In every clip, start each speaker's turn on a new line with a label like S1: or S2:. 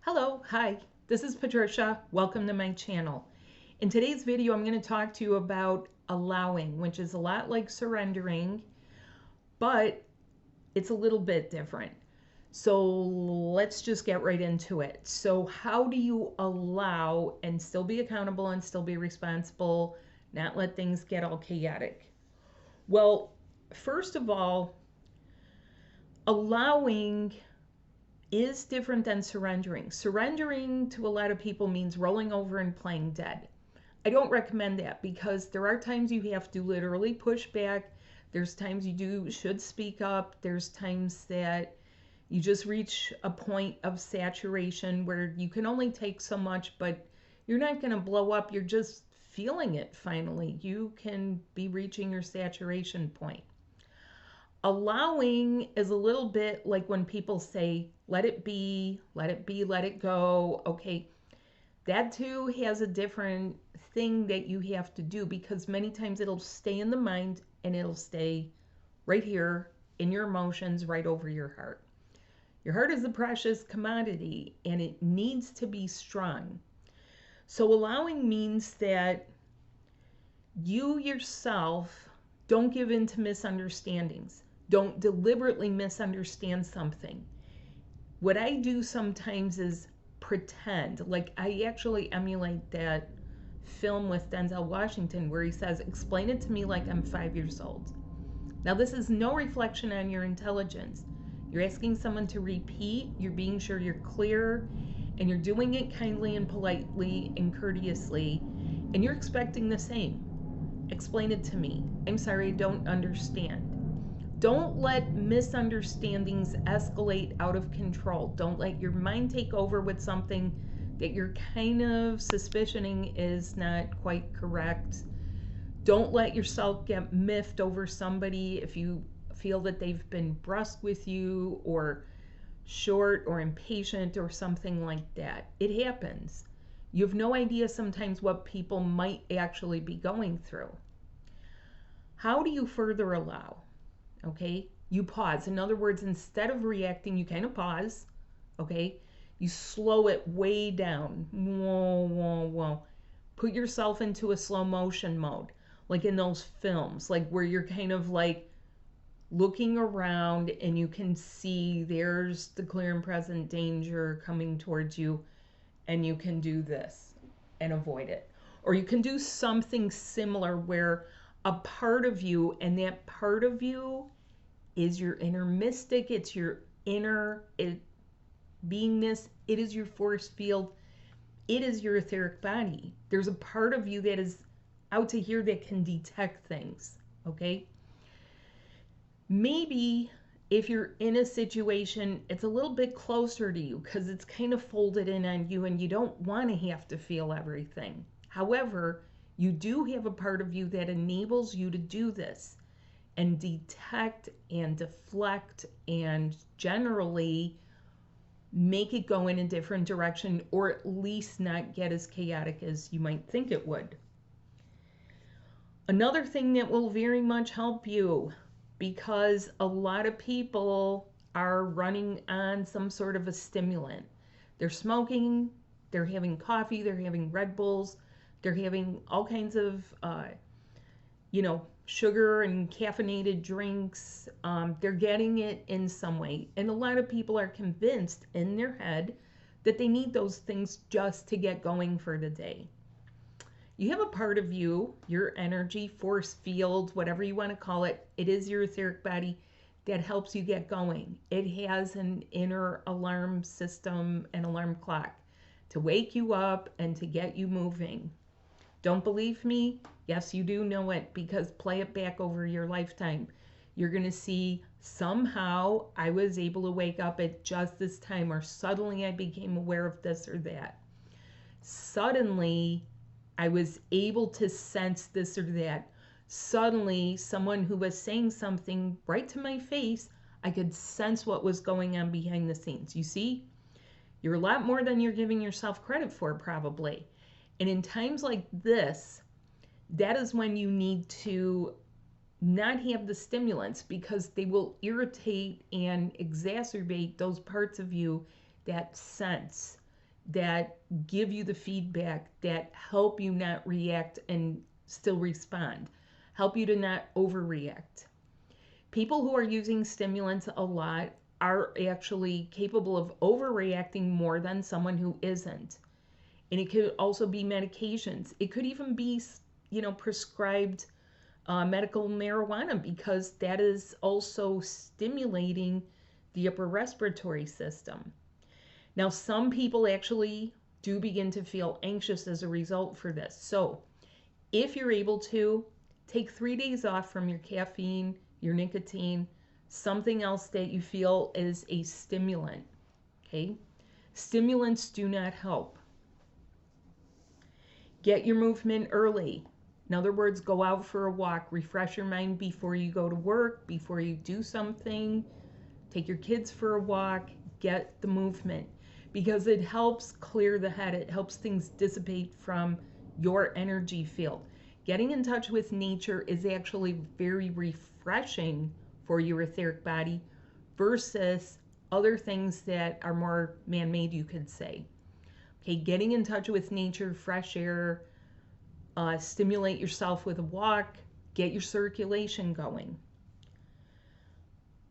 S1: Hello, hi, this is Patricia. Welcome to my channel. In today's video, I'm going to talk to you about allowing, which is a lot like surrendering, but it's a little bit different. So let's just get right into it. So how do you allow and still be accountable and still be responsible, not let things get all chaotic? Well, first of all, allowing is different than surrendering. Surrendering to a lot of people means rolling over and playing dead. I don't recommend that because there are times you have to literally push back. There's times you should speak up. There's times that you just reach a point of saturation where you can only take so much, but you're not going to blow up. You're just feeling it finally. You can be reaching your saturation point. Allowing is a little bit like when people say, let it be, let it be, let it go. Okay, that too has a different thing that you have to do because many times it'll stay in the mind and it'll stay right here in your emotions, right over your heart. Your heart is a precious commodity and it needs to be strong. So allowing means that you yourself don't give in to misunderstandings. Don't deliberately misunderstand something. What I do sometimes is pretend. Like I actually emulate that film with Denzel Washington where he says, explain it to me like I'm 5 years old. Now, this is no reflection on your intelligence. You're asking someone to repeat, you're being sure you're clear, and you're doing it kindly and politely and courteously, and you're expecting the same. Explain it to me. I'm sorry, I don't understand. Don't let misunderstandings escalate out of control. Don't let your mind take over with something that you're kind of suspicioning is not quite correct. Don't let yourself get miffed over somebody if you feel that they've been brusque with you or short or impatient or something like that. It happens. You have no idea sometimes what people might actually be going through. How do you further allow? Okay, you pause. In other words, instead of reacting, you kind of pause. Okay, you slow it way down. Whoa, whoa, whoa. Put yourself into a slow motion mode, like in those films, like where you're kind of like looking around and you can see there's the clear and present danger coming towards you, and you can do this and avoid it. Or you can do something similar where a part of you, and that part of you is your inner mystic, it's your inner beingness, it is your force field, it is your etheric body. There's a part of you that is out to here that can detect things, okay? Maybe if you're in a situation, it's a little bit closer to you because it's kind of folded in on you and you don't want to have to feel everything. However, you do have a part of you that enables you to do this and detect and deflect and generally make it go in a different direction, or at least not get as chaotic as you might think it would. Another thing that will very much help you, because a lot of people are running on some sort of a stimulant. They're smoking, they're having coffee, they're having Red Bulls, they're having all kinds of sugar and caffeinated drinks. They're getting it in some way. And a lot of people are convinced in their head that they need those things just to get going for the day. You have a part of you, your energy, force field, whatever you want to call it, it is your etheric body that helps you get going. It has an inner alarm system, an alarm clock to wake you up and to get you moving. Don't believe me? Yes, you do know it, because play it back over your lifetime. You're going to see somehow I was able to wake up at just this time, or suddenly I became aware of this or that. Suddenly I was able to sense this or that. Suddenly someone who was saying something right to my face, I could sense what was going on behind the scenes. You see, you're a lot more than you're giving yourself credit for, probably. And in times like this, that is when you need to not have the stimulants, because they will irritate and exacerbate those parts of you that sense. that give you the feedback that help you not react and still respond, help you to not overreact. People who are using stimulants a lot are actually capable of overreacting more than someone who isn't. And it could also be medications. It could even be, prescribed medical marijuana, because that is also stimulating the upper respiratory system. Now, some people actually do begin to feel anxious as a result for this. So, if you're able to, take 3 days off from your caffeine, your nicotine, something else that you feel is a stimulant. Okay? Stimulants do not help. Get your movement early. In other words, go out for a walk, refresh your mind before you go to work, before you do something. Take your kids for a walk, get the movement, because it helps clear the head. It helps things dissipate from your energy field. Getting in touch with nature is actually very refreshing for your etheric body versus other things that are more man-made, you could say. Okay, getting in touch with nature, fresh air, stimulate yourself with a walk, get your circulation going.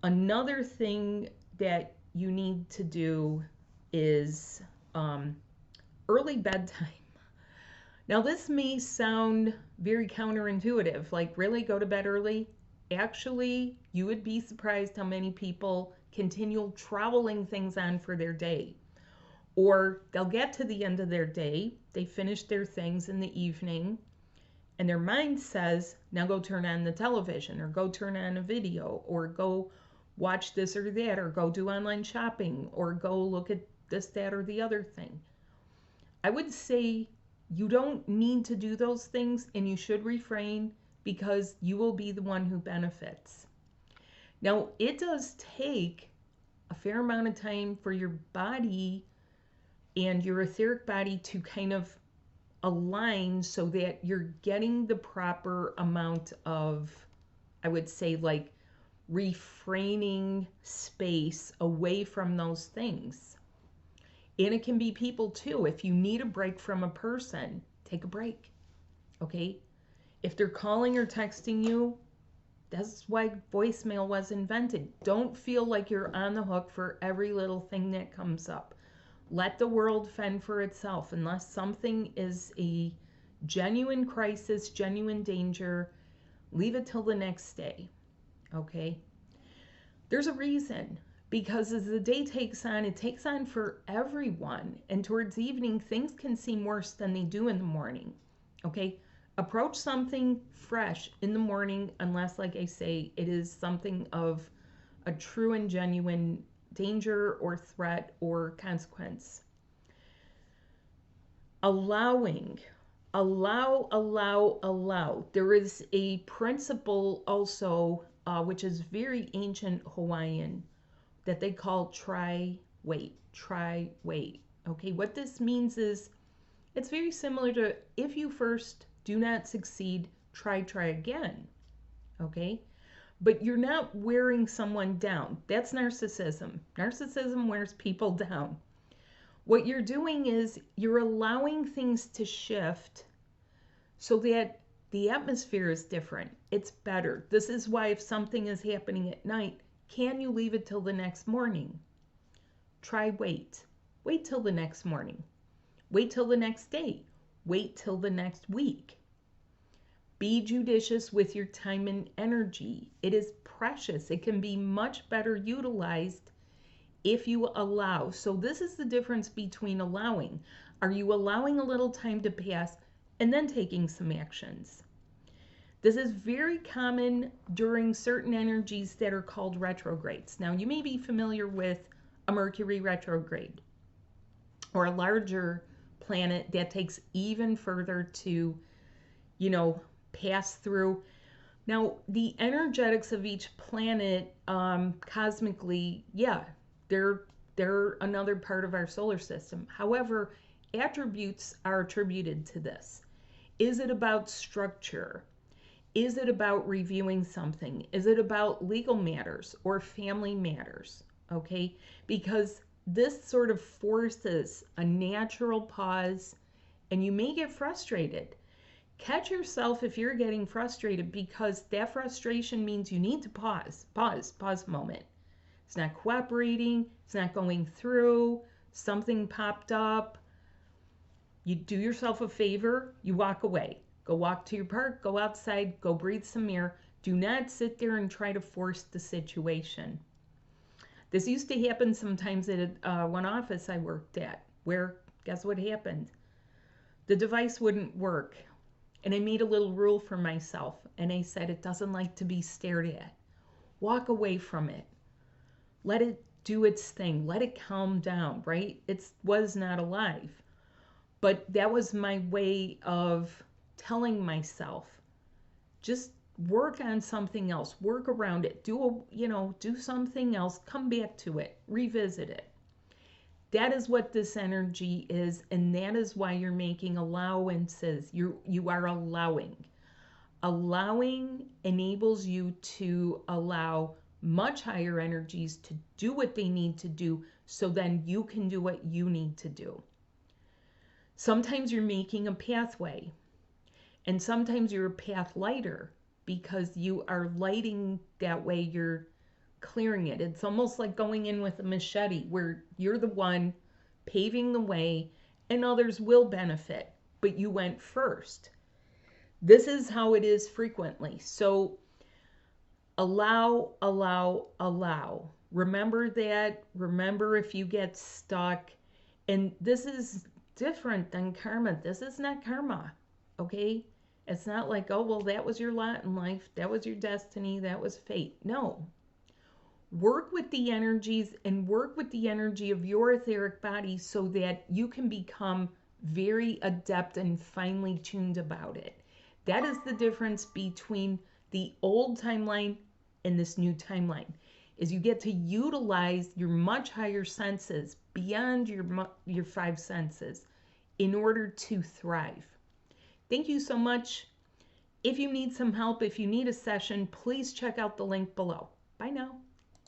S1: Another thing that you need to do is early bedtime. Now, this may sound very counterintuitive, like, really, go to bed early? Actually, you would be surprised how many people continue troweling things on for their day. Or they'll get to the end of their day, they finish their things in the evening, and their mind says, now go turn on the television, or go turn on a video, or go watch this or that, or go do online shopping, or go look at this, that, or the other thing. I would say you don't need to do those things, and you should refrain, because you will be the one who benefits. Now, it does take a fair amount of time for your body and your etheric body to kind of align so that you're getting the proper amount of, I would say, like, refraining space away from those things. And it can be people too. If you need a break from a person, take a break. Okay? If they're calling or texting you, that's why voicemail was invented. Don't feel like you're on the hook for every little thing that comes up. Let the world fend for itself. Unless something is a genuine crisis, genuine danger, leave it till the next day. Okay? There's a reason. Because as the day takes on, it takes on for everyone. And towards evening, things can seem worse than they do in the morning. Okay? Approach something fresh in the morning, unless, like I say, it is something of a true and genuine danger or threat or consequence. Allowing. Allow. There is a principle also, which is very ancient Hawaiian, that they call try, wait. Okay, what this means is, it's very similar to, if you first do not succeed, try again. Okay? But you're not wearing someone down. That's narcissism. Narcissism wears people down. What you're doing is you're allowing things to shift so that the atmosphere is different. It's better. This is why, if something is happening at night, can you leave it till the next morning? Try wait. Wait till the next morning. Wait till the next day. Wait till the next week. Be judicious with your time and energy. It is precious. It can be much better utilized if you allow. So this is the difference between allowing. Are you allowing a little time to pass and then taking some actions? This is very common during certain energies that are called retrogrades. Now, you may be familiar with a Mercury retrograde, or a larger planet that takes even further to, pass through. Now, the energetics of each planet, cosmically, yeah, they're another part of our solar system. However, attributes are attributed to this. Is it about structure? Is it about reviewing something? Is it about legal matters or family matters? Okay, because this sort of forces a natural pause, and you may get frustrated. Catch yourself if you're getting frustrated, because that frustration means you need to pause a moment. It's not cooperating, it's not going through, something popped up. You do yourself a favor, you walk away. Go walk to your park, go outside, go breathe some air. Do not sit there and try to force the situation. This used to happen sometimes at one office I worked at, where, guess what happened? The device wouldn't work. And I made a little rule for myself, and I said it doesn't like to be stared at. Walk away from it. Let it do its thing. Let it calm down, right? It was not alive. But that was my way of telling myself, just work on something else, work around it, do something else, come back to it, revisit it. That is what this energy is, and that is why you're making allowances. You are allowing. Allowing enables you to allow much higher energies to do what they need to do, so then you can do what you need to do. Sometimes you're making a pathway, and sometimes you're a path lighter, because you are lighting that way, you're clearing it. It's almost like going in with a machete, where you're the one paving the way and others will benefit, but you went first. This is how it is frequently. So allow, allow, allow. Remember that. Remember if you get stuck. And this is different than karma. This is not karma, okay? It's not like, oh, well, that was your lot in life. That was your destiny. That was fate. No. Work with the energies, and work with the energy of your etheric body, so that you can become very adept and finely tuned about it. That is the difference between the old timeline and this new timeline, is you get to utilize your much higher senses beyond your five senses in order to thrive. Thank you so much. If you need some help, if you need a session, please check out the link below. Bye now.